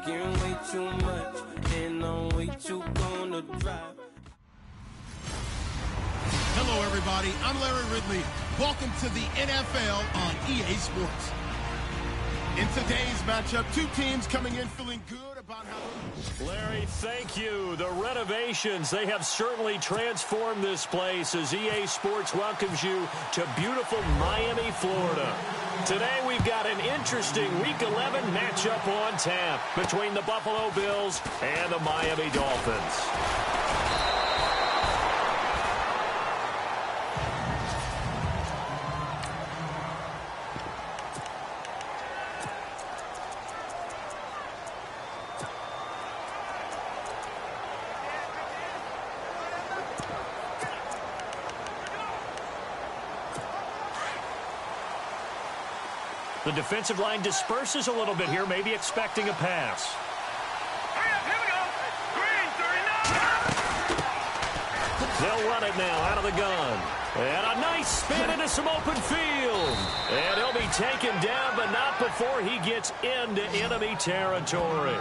Drinking way too much, and I'm way too gonna drive. Hello, everybody. I'm Larry Ridley. Welcome to the NFL on EA Sports. In today's matchup, two teams coming in feeling good about how... Larry, thank you. The renovations, they have certainly transformed this place as EA Sports welcomes you to beautiful Miami, Florida. Today we've got an interesting Week 11 matchup on tap between the Buffalo Bills and the Miami Dolphins. The defensive line disperses a little bit here, maybe expecting a pass. Hurry up, here we go. Green, 39. They'll run it now out of the gun. And a nice spin into some open field. And he'll be taken down, but not before he gets into enemy territory.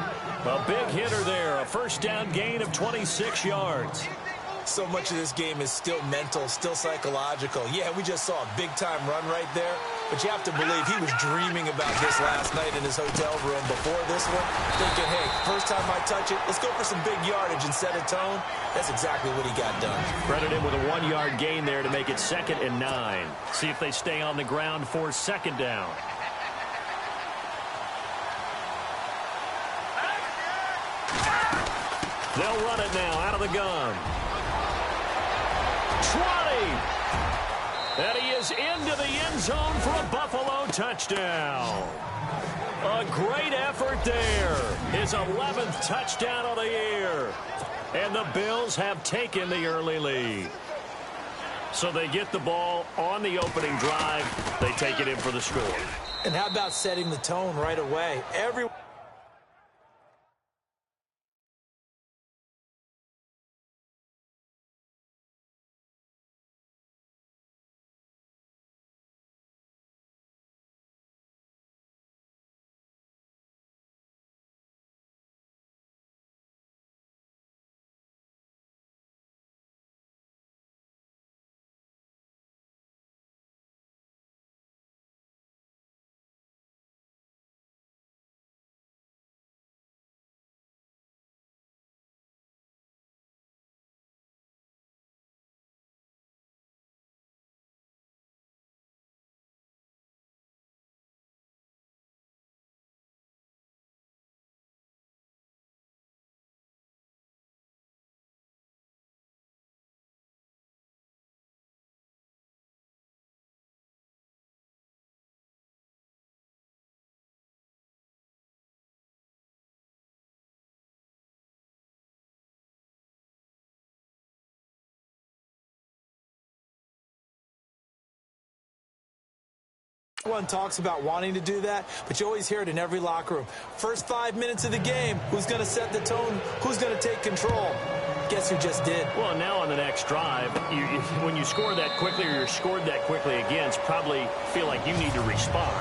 A big hitter there, a first down gain of 26 yards. So much of this game is still mental, still psychological. Yeah, we just saw a big-time run right there, but you have to believe he was dreaming about this last night in his hotel room before this one, thinking, hey, first time I touch it, let's go for some big yardage and set a tone. That's exactly what he got done. Credit him with a 1-yard gain there to make it 2nd and 9. See if they stay on the ground for 2nd down. They'll run it now out of the gun. 20. And he is into the end zone for a Buffalo touchdown. A great effort there. His 11th touchdown of the year. And the Bills have taken the early lead. So they get the ball on the opening drive. They take it in for the score. And how about setting the tone right away? Everyone talks about wanting to do that, but you always hear it in every locker room. First 5 minutes of the game, who's going to set the tone? Who's going to take control? Guess who just did? Well, now on the next drive, when you score that quickly or you're scored that quickly against, probably feel like you need to respond.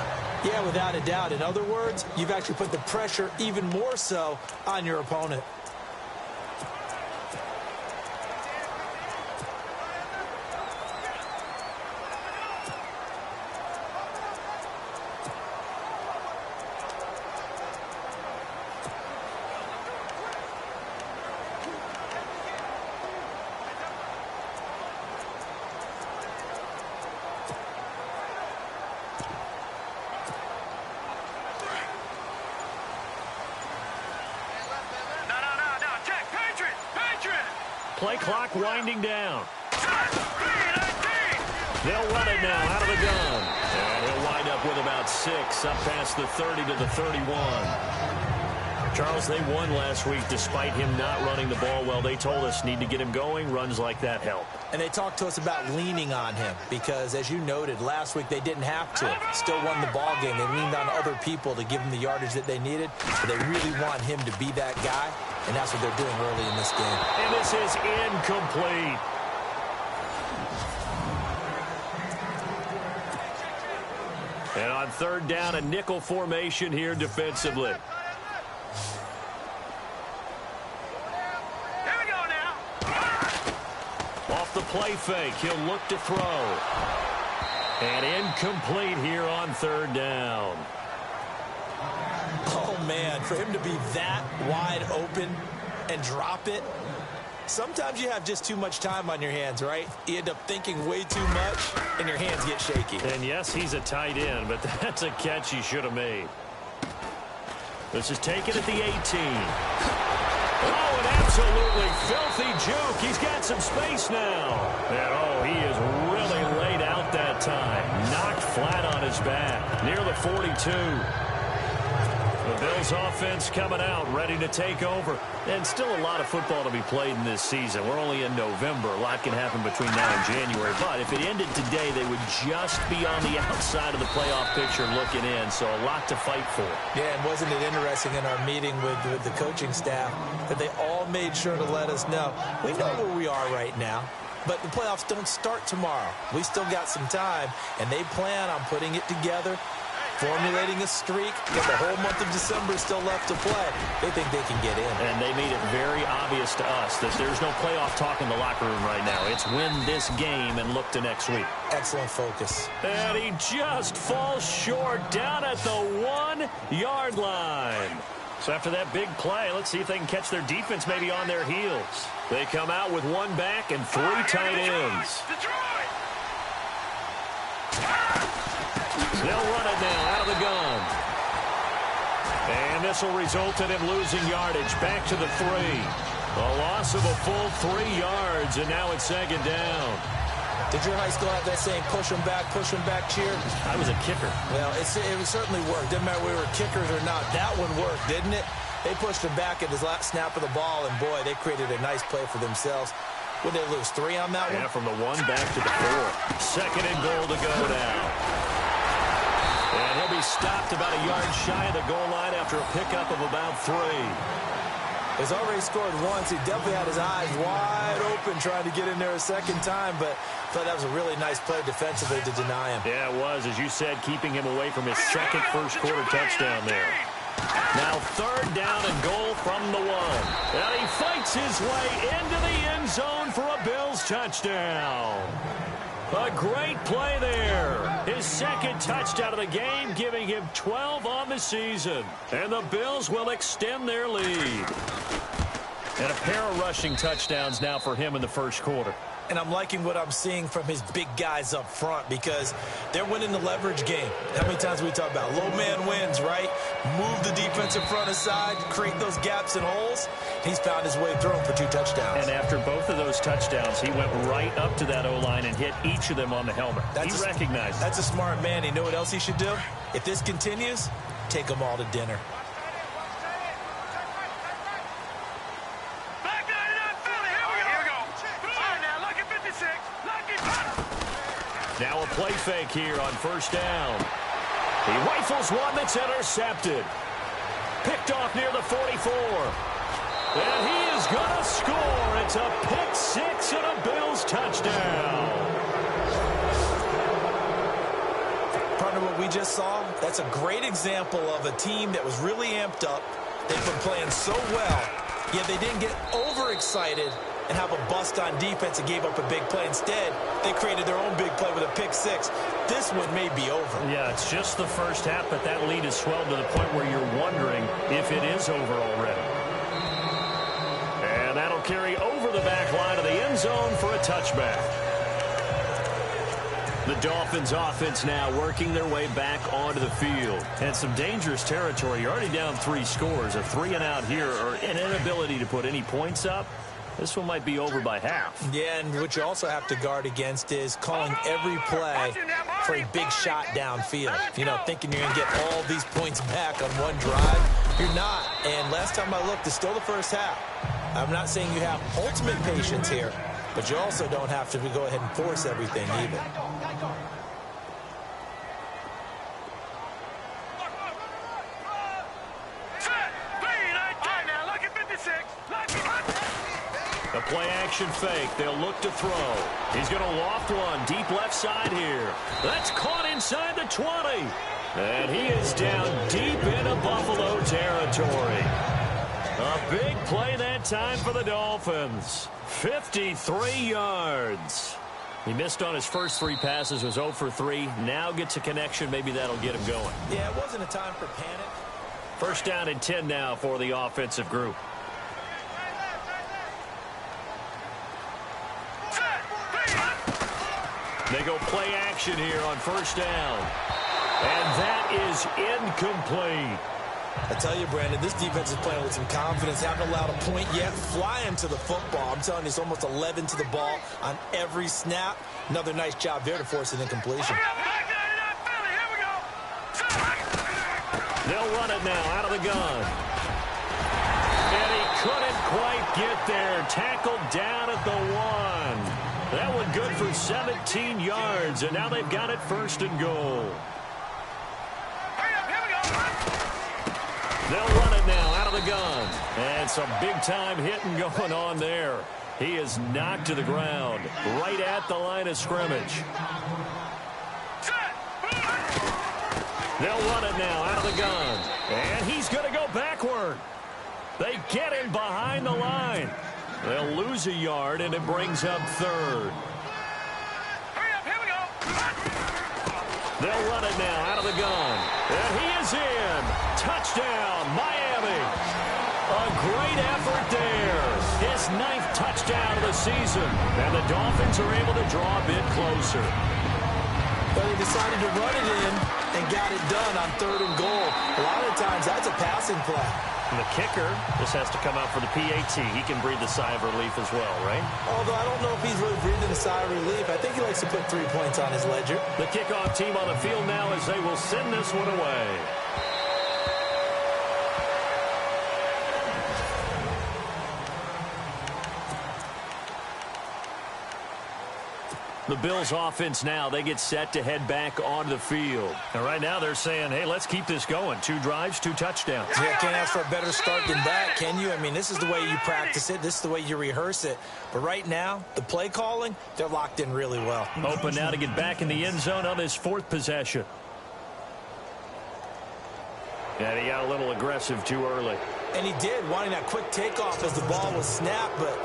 Yeah, without a doubt. In other words, you've actually put the pressure even more so on your opponent. Play clock winding down. They'll run it now out of the gun. And he'll wind up with about 6, up past the 30 to the 31. Charles, they won last week despite him not running the ball well. They told us need to get him going. Runs like that help. And they talked to us about leaning on him because, as you noted, last week they didn't have to. Still won the ball game. They leaned on other people to give them the yardage that they needed. But they really want him to be that guy, and that's what they're doing early in this game. And this is incomplete. And on 3rd down, a nickel formation here defensively. the play fake. He'll look to throw. And incomplete here on third down. Oh, man, for him to be that wide open and drop it, sometimes you have just too much time on your hands, right? You end up thinking way too much, and your hands get shaky. And, yes, he's a tight end, but that's a catch he should have made. This is taken at the 18. Oh, an absolutely filthy juke. He's got some space now. And, oh, he is really laid out that time. Knocked flat on his back near the 42. The Bills offense coming out, ready to take over. And still a lot of football to be played in this season. We're only in November. A lot can happen between now and January. But if it ended today, they would just be on the outside of the playoff picture looking in. So a lot to fight for. Yeah, and wasn't it interesting in our meeting with the coaching staff that they all made sure to let us know, we know where we are right now, but the playoffs don't start tomorrow. We still got some time, and they plan on putting it together, formulating a streak, but the whole month of December is still left to play. They think they can get in. And they made it very obvious to us that there's no playoff talk in the locker room right now. It's win this game and look to next week. Excellent focus. And he just falls short down at the 1-yard line. So after that big play, let's see if they can catch their defense maybe on their heels. They come out with one back and three tight ends. They'll run it now out of the gun. And this will result in him losing yardage. Back to the 3. A loss of a full 3 yards, and now it's second down. Did your high school have that saying, push them back cheer? I was a kicker. Well, it certainly worked. Didn't matter whether we were kickers or not. That one worked, didn't it? They pushed him back at his last snap of the ball, and, boy, they created a nice play for themselves. Would they lose 3 on that one? Yeah, from the 1 back to the 4. Second and goal to go now. And he'll be stopped about a yard shy of the goal line after a pickup of about 3. He's already scored once. He definitely had his eyes wide open trying to get in there a second time, but I thought that was a really nice play defensively to deny him. Yeah, it was, as you said, keeping him away from his second first-quarter touchdown there. Now third down and goal from the 1. And he fights his way into the end zone for a Bills touchdown. A great play there. His second touchdown of the game, giving him 12 on the season. And the Bills will extend their lead. And a pair of rushing touchdowns now for him in the first quarter. And I'm liking what I'm seeing from his big guys up front because they're winning the leverage game. How many times we talk about low man wins, right? Move the defensive front aside, create those gaps and holes. He's found his way through them for 2 touchdowns. And after both of those touchdowns, he went right up to that O-line and hit each of them on the helmet. He recognized it. That's a smart man. You know what else he should do? If this continues, take them all to dinner. Now a play fake here on first down. He rifles one that's intercepted. Picked off near the 44. And he is going to score. It's a pick 6 and a Bills touchdown. Partner, what we just saw, that's a great example of a team that was really amped up. They've been playing so well, yet they didn't get overexcited and have a bust on defense and gave up a big play. Instead, they created their own big play with a pick 6. This one may be over. Yeah, it's just the first half, but that lead has swelled to the point where you're wondering if it is over already. And that'll carry over the back line of the end zone for a touchback. The Dolphins offense now working their way back onto the field. And some dangerous territory. You're already down 3 scores. A 3-and-out here or an inability to put any points up. This one might be over by half. Yeah, and what you also have to guard against is calling every play for a big shot downfield. You know, thinking you're going to get all these points back on one drive. You're not. And last time I looked, it's still the first half. I'm not saying you have ultimate patience here, but you also don't have to go ahead and force everything either. A play-action fake. They'll look to throw. He's going to loft one deep left side here. That's caught inside the 20. And he is down deep into Buffalo territory. A big play that time for the Dolphins. 53 yards. He missed on his first 3 passes, was 0 for 3. Now gets a connection. Maybe that'll get him going. Yeah, it wasn't a time for panic. First down and 10 now for the offensive group. They go play action here on first down. And that is incomplete. I tell you, Brandon, this defense is playing with some confidence. Haven't allowed a point yet. Flying to the football. I'm telling you, it's almost 11 to the ball on every snap. Another nice job there to force an incompletion. They'll run it now out of the gun. And he couldn't quite get there. Tackled down at the 1. That one good for 17 yards, and now they've got it first and goal. They'll run it now out of the gun. And some big-time hitting going on there. He is knocked to the ground right at the line of scrimmage. They'll run it now out of the gun. And he's going to go backward. They get him behind the line. They'll lose a yard, and it brings up third. They'll run it now out of the gun. And he is in. Touchdown, Miami. A great effort there. His 9th touchdown of the season. And the Dolphins are able to draw a bit closer. But they decided to run it in and got it done on 3rd and goal. A lot of times, that's a passing play. And the kicker just has to come out for the PAT. He can breathe a sigh of relief as well, right? Although I don't know if he's really breathing a sigh of relief. I think he likes to put 3 points on his ledger. The kickoff team on the field now as they will send this one away. The Bills offense now, they get set to head back onto the field. And right now they're saying, hey, let's keep this going. 2 drives, 2 touchdowns. Yeah, can't ask for a better start than that, can you? I mean, this is the way you practice it. This is the way you rehearse it. But right now, the play calling, they're locked in really well. Open now to get back in the end zone on his 4th possession. And he got a little aggressive too early. And he did, wanting that quick takeoff as the ball was snapped, but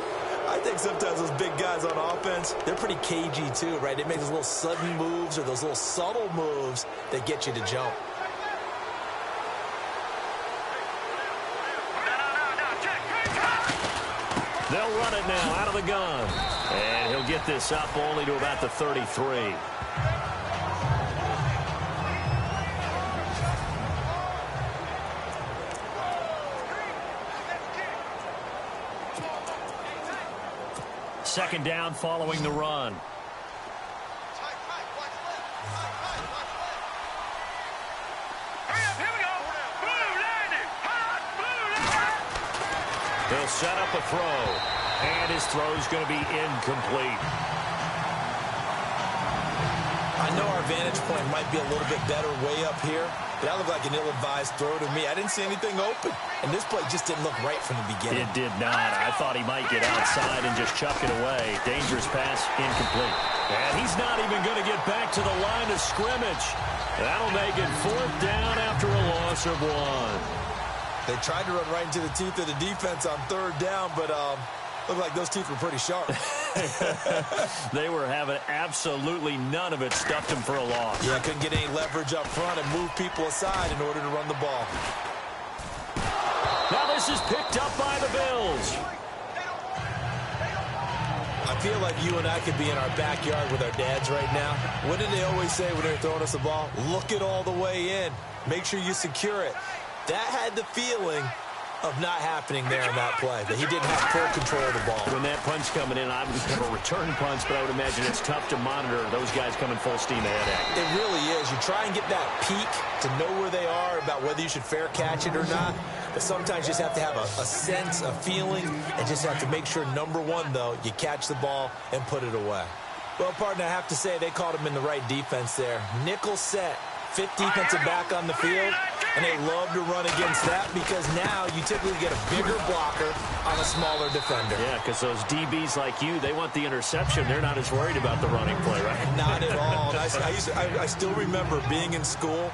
I think sometimes those big guys on offense, they're pretty cagey too, right? They make those little sudden moves or those little subtle moves that get you to jump. They'll run it now out of the gun. And he'll get this up only to about the 33. Second down following the run. He'll set up a throw, and his throw is going to be incomplete. I know our vantage point might be a little bit better way up here, but that looked like an ill-advised throw to me. I didn't see anything open, and this play just didn't look right from the beginning. It did not. I thought he might get outside and just chuck it away. Dangerous pass, incomplete. And he's not even going to get back to the line of scrimmage. That'll make it 4th down after a loss of 1. They tried to run right into the teeth of the defense on 3rd down, but looked like those teeth were pretty sharp. They were having absolutely none of it. Stuffed him for a loss. Yeah, couldn't get any leverage up front and move people aside in order to run the ball. Now this is picked up by the Bills. I feel like you and I could be in our backyard with our dads right now. What did they always say when they're throwing us the ball? Look it all the way in. Make sure you secure it. That had the feeling of not happening there on that play, that he didn't have full control of the ball. When that punch coming in, I would have a return punch, but I would imagine it's tough to monitor those guys coming full steam ahead at. It really is. You try and get that peek to know where they are, about whether you should fair catch it or not. But sometimes you just have to have a sense, a feeling, and just have to make sure, number one, though, you catch the ball and put it away. Well, partner, I have to say they caught him in the right defense there. Nickel set, 5th defensive back on the field, and they love to run against that because now you typically get a bigger blocker on a smaller defender. Yeah, because those DBs like you, they want the interception. They're not as worried about the running play, right? Not at all. I still remember being in school,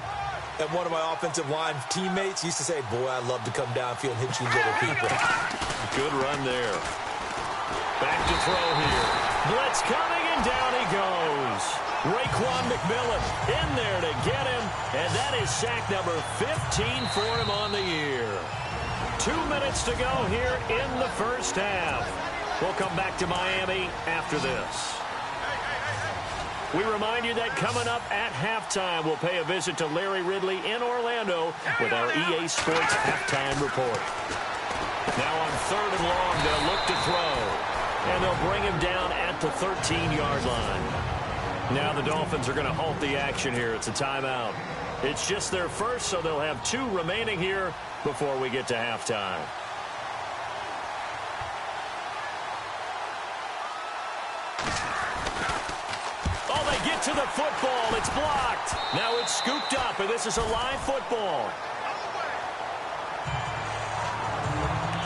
And one of my offensive line teammates used to say, boy, I'd love to come downfield and hit you little people. Good run there. Back to throw here. Blitz coming, and down he goes. Raekwon McMillan in there to get him, and that is sack number 15 for him on the year. 2 minutes to go here in the first half. We'll come back to Miami after this. We remind you that coming up at halftime, we'll pay a visit to Larry Ridley in Orlando with our EA Sports Halftime Report. Now on 3rd and long, they'll look to throw, and they'll bring him down at the 13-yard line. Now the Dolphins are going to halt the action here. It's a timeout. It's just their first, so they'll have 2 remaining here before we get to halftime. To the football. It's blocked. Now it's scooped up, and this is a live football.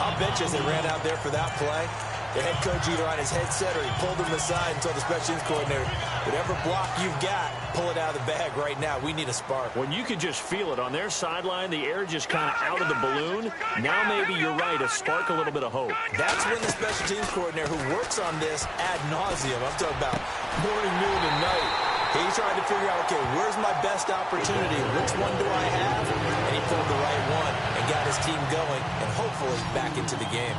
I'll bet you as they ran out there for that play, the head coach either on his headset or he pulled him aside and told the special teams coordinator, whatever block you've got, pull it out of the bag right now. We need a spark. When you could just feel it on their sideline, the air just kind of out of the balloon. Now maybe you're right, a spark, a little bit of hope. That's when the special teams coordinator who works on this ad nauseum, I'm talking about morning, noon, and night, he's trying to figure out, okay, where's my best opportunity? Which one do I have? And he pulled the right one and got his team going and hopefully back into the game.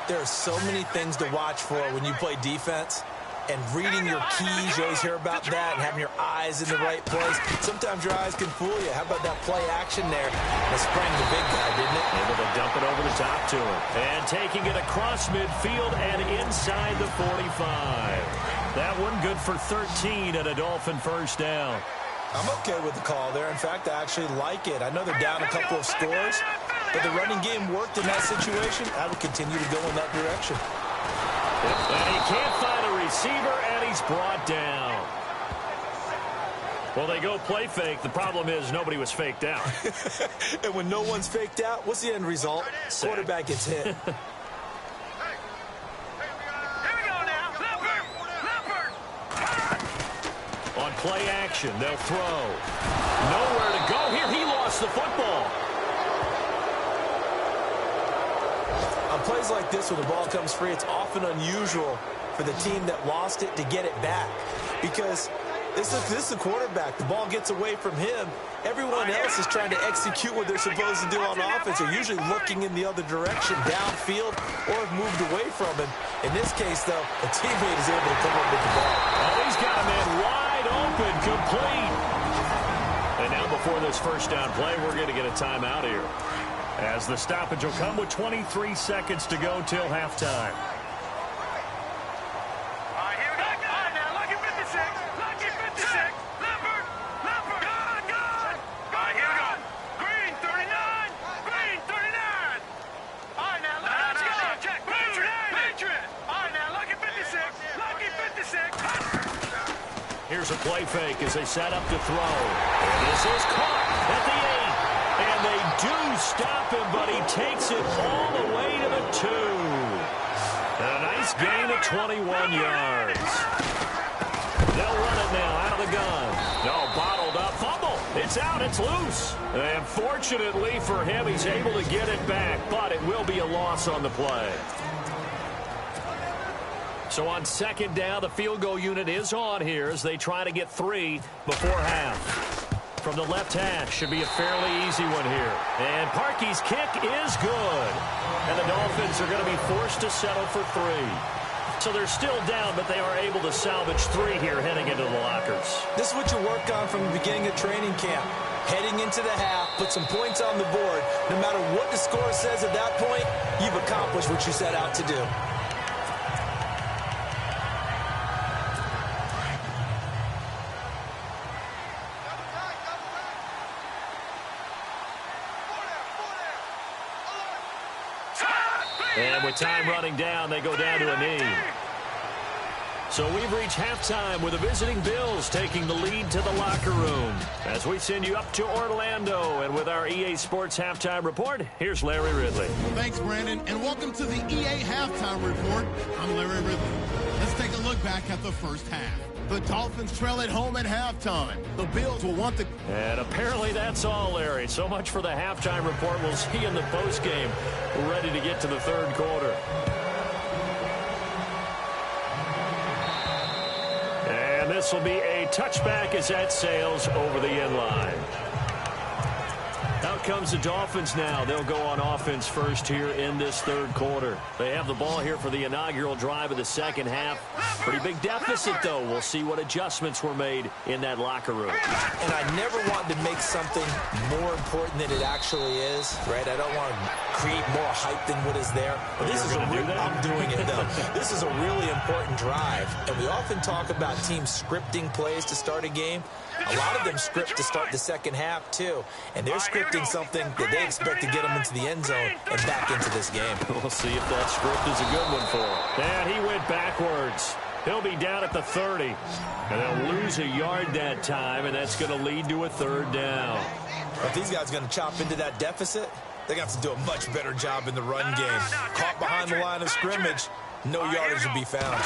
There are so many things to watch for when you play defense. And reading your keys, you always hear about that, and having your eyes in the right place. Sometimes your eyes can fool you. How about that play action there? It sprang the big guy, didn't it? Able to dump it over the top to him. And taking it across midfield and inside the 45. That one good for 13 and a Dolphin first down. I'm okay with the call there. In fact, I actually like it. I know they're down a couple of scores, but the running game worked in that situation. I would continue to go in that direction. And he can't find a receiver, and he's brought down. Well, they go play fake. The problem is nobody was faked out. And when no one's faked out, what's the end result? Sack. Quarterback gets hit. On play action, they'll throw. Nowhere to go here. He lost the football. On plays like this, when the ball comes free, it's often unusual for the team that lost it to get it back. Because this is the quarterback. The ball gets away from him. Everyone else is trying to execute what they're supposed to do on offense. They're usually looking in the other direction, downfield, or have moved away from him. In this case, though, a teammate is able to come up with the ball. Oh, he's got a man wide open, complete. And now before this first down play, we're going to get a timeout here, as the stoppage will come with 23 seconds to go till halftime. Here's a play fake as they set up to throw. This is caught at the 8. And they do stop him, but he takes it all the way to the 2. And a nice gain of 21 yards. They'll run it now out of the gun. No, bottled up. Fumble. It's out. It's loose. And fortunately for him, he's able to get it back, but it will be a loss on the play. So on second down, the field goal unit is on here as they try to get 3 before half. From the left hash, should be a fairly easy one here. And Parkey's kick is good. And the Dolphins are going to be forced to settle for 3. So they're still down, but they are able to salvage 3 here heading into the lockers. This is what you work on from the beginning of training camp. Heading into the half, put some points on the board. No matter what the score says at that point, you've accomplished what you set out to do. And with time running down, they go down to a knee. So we've reached halftime with the visiting Bills taking the lead to the locker room. As we send you up to Orlando, and with our EA Sports Halftime Report, here's Larry Ridley. Thanks, Brandon, and welcome to the EA Halftime Report. I'm Larry Ridley. Let's take a look back at the first half. The Dolphins trail at home at halftime. The Bills will want the... And apparently that's all, Larry. So much for the halftime report. We'll see you in the postgame. We're ready to get to the third quarter. And this will be a touchback as that sails over the end line. Out comes the Dolphins now. They'll go on offense first here in this third quarter. They have the ball here for the inaugural drive of the second half. Pretty big deficit, though. We'll see what adjustments were made in that locker room. And I never wanted to make something more important than it actually is, right? I don't want to create more hype than what is there. But this is I'm doing it, though. This is a really important drive. And we often talk about teams scripting plays to start a game. A lot of them script to start the second half, too. And they're scripting something that they expect to get them into the end zone and back into this game. We'll see if that script is a good one for him. And he went backwards. He'll be down at the 30. And they'll lose a yard that time, and that's going to lead to a third down. If these guys are going to chop into that deficit, they're going to have to do a much better job in the run game. Caught behind the line of scrimmage, no yardage will be found.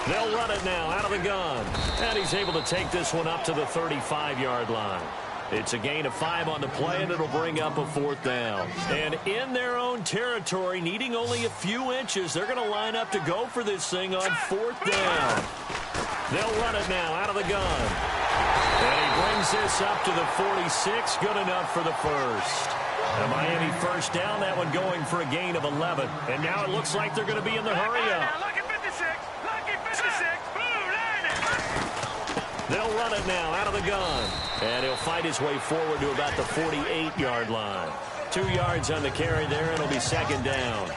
They'll run it now out of the gun. And he's able to take this one up to the 35-yard line. It's a gain of 5 on the play, and it'll bring up a fourth down. And in their own territory, needing only a few inches, they're going to line up to go for this thing on fourth down. They'll run it now out of the gun. And he brings this up to the 46, good enough for the first. A Miami first down, that one going for a gain of 11. And now it looks like they're going to be in the hurry-up. They'll run it now out of the gun. And he'll fight his way forward to about the 48-yard line. 2 yards on the carry there, and it'll be second down.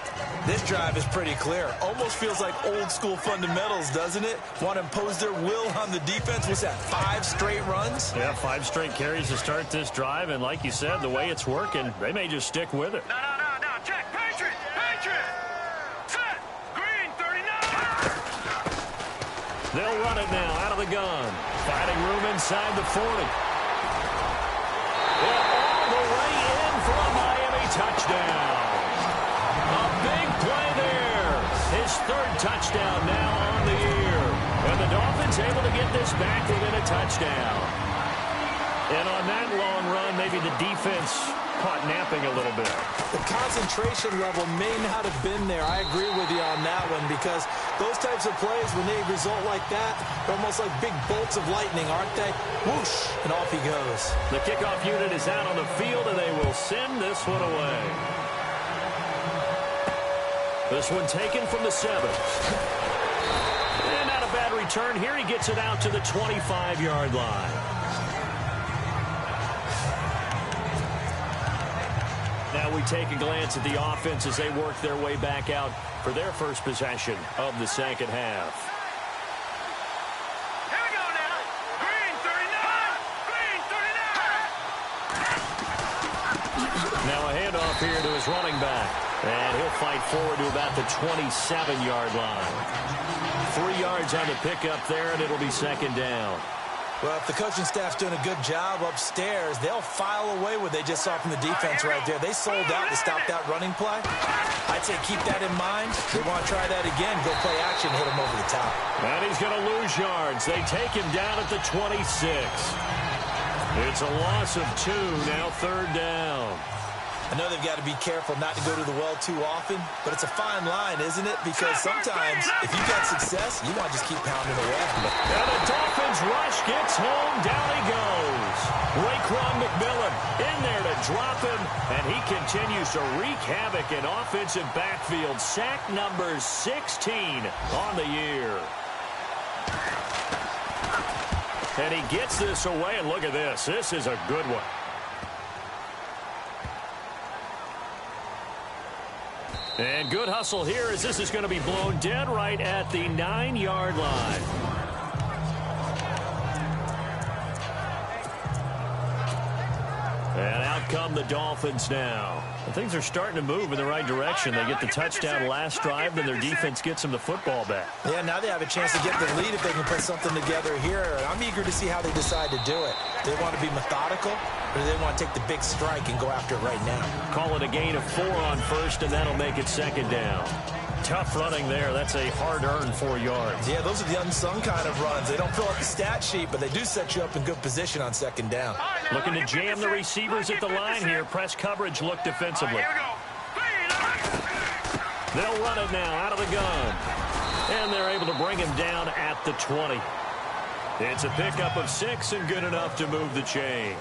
This drive is pretty clear. Almost feels like old-school fundamentals, doesn't it? Want to impose their will on the defense. Was that 5 straight runs? Yeah, 5 straight carries to start this drive. And like you said, the way it's working, they may just stick with it. No. Check. Patriot. Set. Green, 39. They'll run it now out of the gun. Finding room inside the 40. And all the way in for a Miami touchdown. A big play there. His third touchdown now on the year. And the Dolphins able to get this back within a touchdown. And on that long run, maybe the defense caught napping a little bit. The concentration level may not have been there. I agree with you on that one, because those types of plays, when they result like that, they're almost like big bolts of lightning, aren't they? Whoosh, and off he goes. The kickoff unit is out on the field, and they will send this one away. This one taken from the 7. And not a bad return here. He gets it out to the 25-yard line. Now we take a glance at the offense as they work their way back out for their first possession of the second half. Here we go now. Green, 39. Now a handoff here to his running back. And he'll fight forward to about the 27-yard line. 3 yards on the pickup there, and it'll be second down. Well, if the coaching staff's doing a good job upstairs, they'll file away what they just saw from the defense right there. They sold out to stop that running play. I'd say keep that in mind. They want to try that again. Go play action, hit him over the top. And he's going to lose yards. They take him down at the 26. It's a loss of 2, now third down. I know they've got to be careful not to go to the well too often, but it's a fine line, isn't it? Because sometimes, if you've got success, you want to just keep pounding away. And the Dolphins rush gets home. Down he goes. Raekwon McMillan in there to drop him, and he continues to wreak havoc in offensive backfield. Sack number 16 on the year. And he gets this away, and look at this. This is a good one. And good hustle here as this is going to be blown dead right at the 9-yard line. And out come the Dolphins now. And things are starting to move in the right direction. They get the touchdown last drive, then their defense gets them the football back. Yeah, now they have a chance to get the lead if they can put something together here. And I'm eager to see how they decide to do it. Do they want to be methodical, or do they want to take the big strike and go after it right now? Call it a gain of 4 on first, and that'll make it second down. Tough running there. That's a hard-earned 4 yards. Yeah, those are the unsung kind of runs. They don't fill up the stat sheet, but they do set you up in good position on second down. Looking to jam the receivers at the line here. Press coverage look defensively. They'll run it now out of the gun. And they're able to bring him down at the 20. It's a pickup of 6 and good enough to move the chains.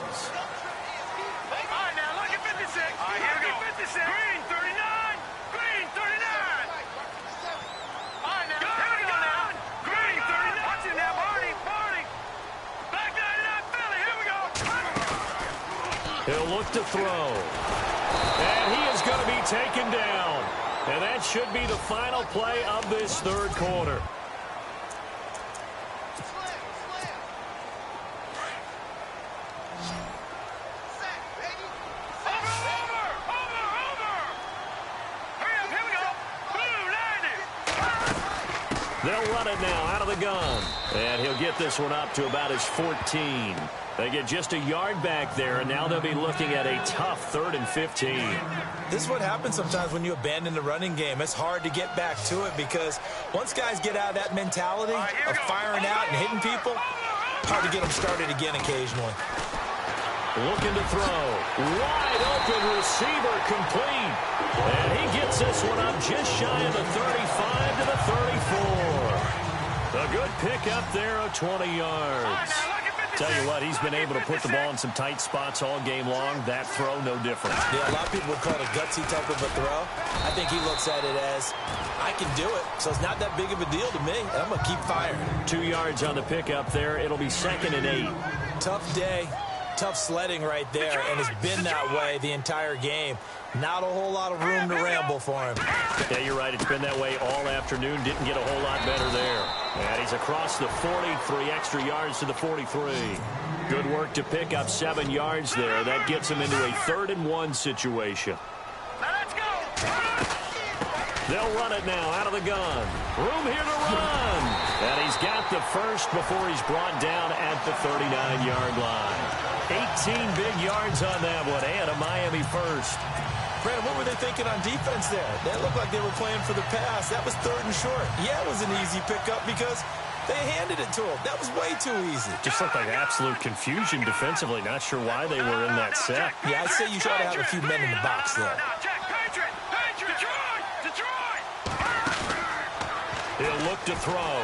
He'll look to throw. And he is going to be taken down. And that should be the final play of this third quarter. They'll run it now out of the gun. And he'll get this one up to about his 14. They get just a yard back there, and now they'll be looking at a tough 3rd and 15. This is what happens sometimes when you abandon the running game. It's hard to get back to it because once guys get out of that mentality of firing out and hitting people, hard to get them started again occasionally. Looking to throw. Wide open receiver complete. And he gets this one up just shy of the 35 to the 34. A good pickup there of 20 yards. Tell you what, he's been able to put the ball in some tight spots all game long. That throw, no different. Yeah, a lot of people would call it a gutsy type of a throw. I think he looks at it as, I can do it, so it's not that big of a deal to me, and I'm going to keep firing. 2 yards on the pickup there. It'll be 2nd and 8. Tough day, tough sledding right there, and it's been that way the entire game. Not a whole lot of room to ramble for him. Yeah, you're right. It's been that way all afternoon. Didn't get a whole lot better there. And he's across the 40, 3 extra yards to the 43. Good work to pick up 7 yards there. That gets him into a 3rd and 1 situation. Now let's go. They'll run it now out of the gun. Room here to run. And he's got the first before he's brought down at the 39-yard line. 18 big yards on that one, and a Miami first. Brandon, what were they thinking on defense there? That looked like they were playing for the pass. That was 3rd and short. Yeah, it was an easy pickup because they handed it to him. That was way too easy. Just looked like absolute confusion defensively. Not sure why they were in that set. Yeah, I'd say you try to have a few men in the box there. He'll look to throw.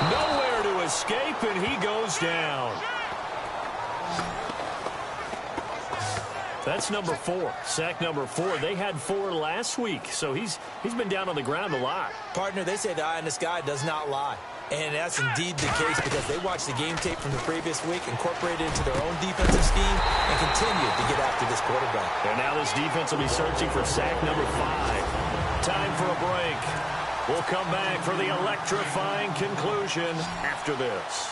Nowhere to escape, and he goes down. That's number 4. Sack number 4. They had 4 last week, so he's been down on the ground a lot. Partner, they say the eye in the sky does not lie. And that's indeed the case because they watched the game tape from the previous week, incorporated it into their own defensive scheme, and continued to get after this quarterback. And now this defense will be searching for sack number 5. Time for a break. We'll come back for the electrifying conclusion after this.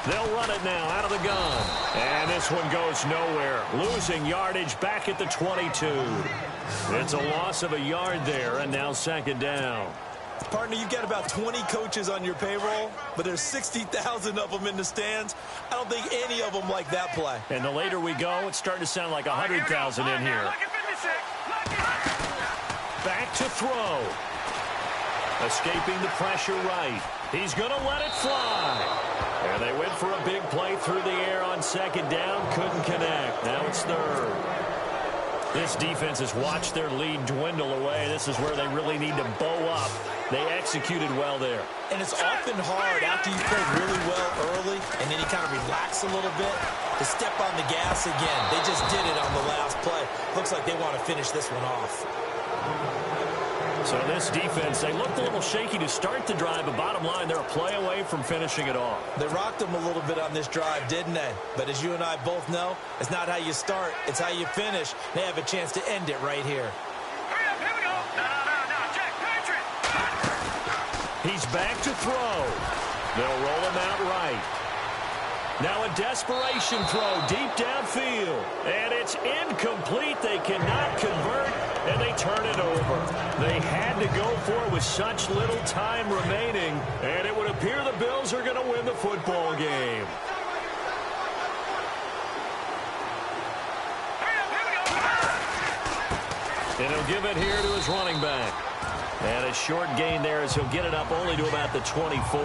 They'll run it now out of the gun. And this one goes nowhere. Losing yardage back at the 22. It's a loss of a yard there, and now 2nd down. Partner, you've got about 20 coaches on your payroll, but there's 60,000 of them in the stands. I don't think any of them like that play. And the later we go, it's starting to sound like 100,000 in here. Back to throw. Escaping the pressure right. He's going to let it fly. And they went for a big play through the air on 2nd down. Couldn't connect. Now it's 3rd. This defense has watched their lead dwindle away. This is where they really need to bow up. They executed well there. And it's often hard after you play really well early and then you kind of relax a little bit to step on the gas again. They just did it on the last play. Looks like they want to finish this one off. So this defense, they looked a little shaky to start the drive, but bottom line, they're a play away from finishing it off. They rocked them a little bit on this drive, didn't they? But as you and I both know, it's not how you start, it's how you finish. They have a chance to end it right here. Here we go. No, check, Patriot. He's back to throw. They'll roll him out right. Now a desperation throw deep downfield. And it's incomplete. They cannot convert, and they turn it over. They had to go for it with such little time remaining, and it would appear the Bills are going to win the football game. And he'll give it here to his running back. And a short gain there as he'll get it up only to about the 24.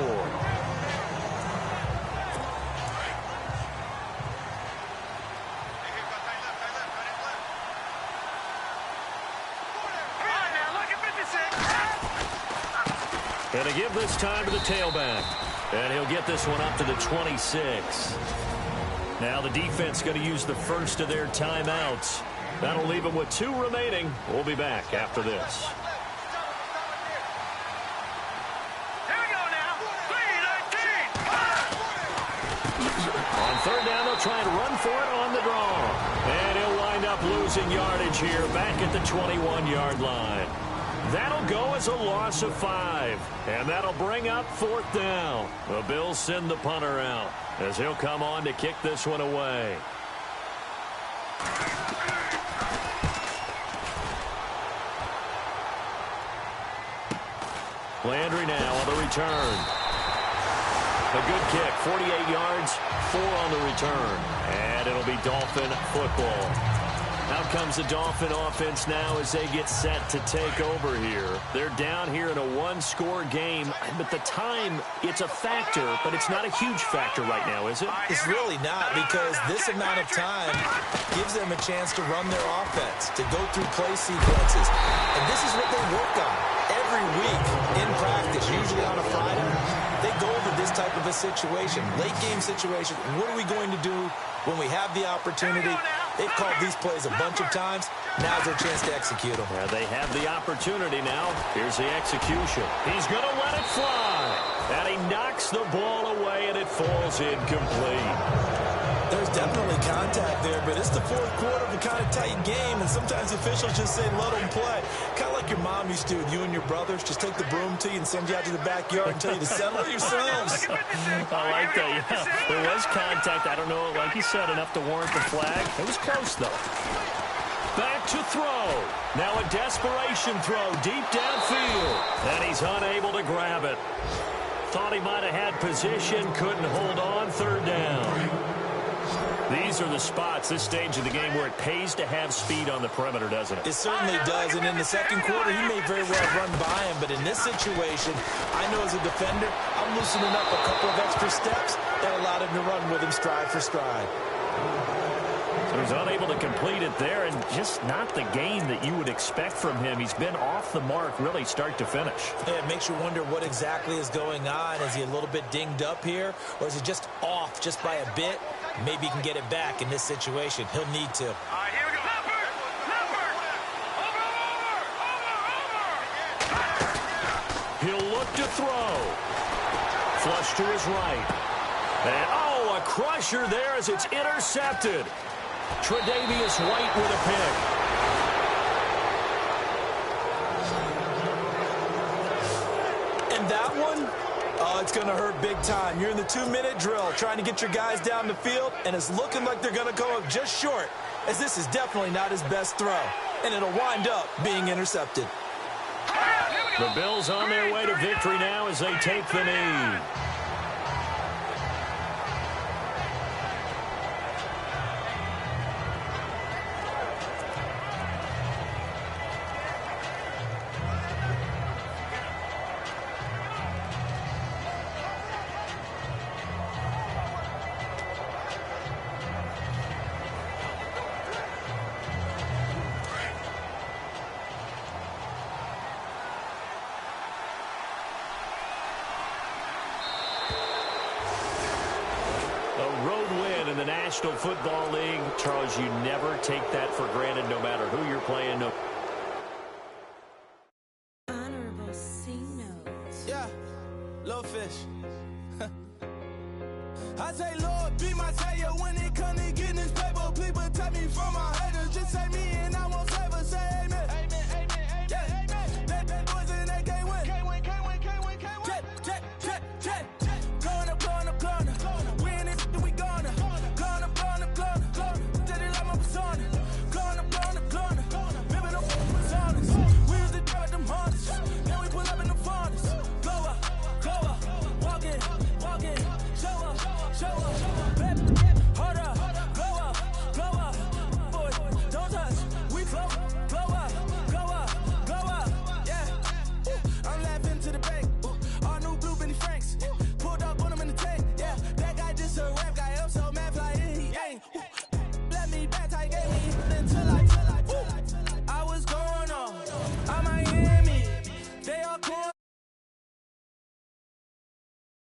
And to give this time to the tailback. And he'll get this one up to the 26. Now the defense going to use the first of their timeouts. That'll leave them with 2 remaining. We'll be back after this. Here we go now. 3-19. On third down, they'll try and run for it on the draw. And he'll wind up losing yardage here back at the 21-yard line. That'll go as a loss of 5. And that'll bring up 4th down. The Bills send the punter out as he'll come on to kick this one away. Landry now on the return. A good kick, 48 yards, 4 on the return. And it'll be Dolphin football. Out comes the Dolphin offense now as they get set to take over here. They're down here in a 1-score game, but the time, it's a factor, but it's not a huge factor right now, is it? It's really not, because this amount of time gives them a chance to run their offense, to go through play sequences. And this is what they work on every week in practice, usually on a Friday. They go over this type of a situation, late game situation. What are we going to do when we have the opportunity? They've called these plays a bunch of times. Now's their chance to execute them. Yeah, they have the opportunity now. Here's the execution. He's going to let it fly. And he knocks the ball away, and it falls incomplete. There's definitely contact there, but it's the 4th quarter of a kind of tight game, and sometimes officials just say, let them play. Kind of like your mom used to with you and your brothers. Just take the broom to you and send you out to the backyard and tell you to settle yourselves. I like that, yeah. There was contact. I don't know, like you said, enough to warrant the flag. It was close, though. Back to throw. Now a desperation throw deep downfield. And he's unable to grab it. Thought he might have had position, couldn't hold on, 3rd down. These are the spots, this stage of the game, where it pays to have speed on the perimeter, doesn't it? It certainly does, and in the second quarter, he may very well run by him, but in this situation, I know as a defender, I'm loosening up a couple of extra steps that allowed him to run with him stride for stride. So he's unable to complete it there, and just not the game that you would expect from him. He's been off the mark, really, start to finish. Yeah, it makes you wonder what exactly is going on. Is he a little bit dinged up here, or is he just off just by a bit? Maybe he can get it back in this situation. He'll need to. All right, here we go. Over. He'll look to throw. Flush to his right. And, oh, a crusher there as it's intercepted. Tre'Davious White with a pick. And that one, oh, it's going to hurt big time. You're in the 2-minute drill trying to get your guys down the field, and it's looking like they're going to go up just short, as this is definitely not his best throw, and it'll wind up being intercepted. The Bills on their way to victory now as they take the knee. National Football League, Charles, you never take that for granted no matter who you're playing. Honorable C notes. Yeah, little fish. I say, Lord, be my savior when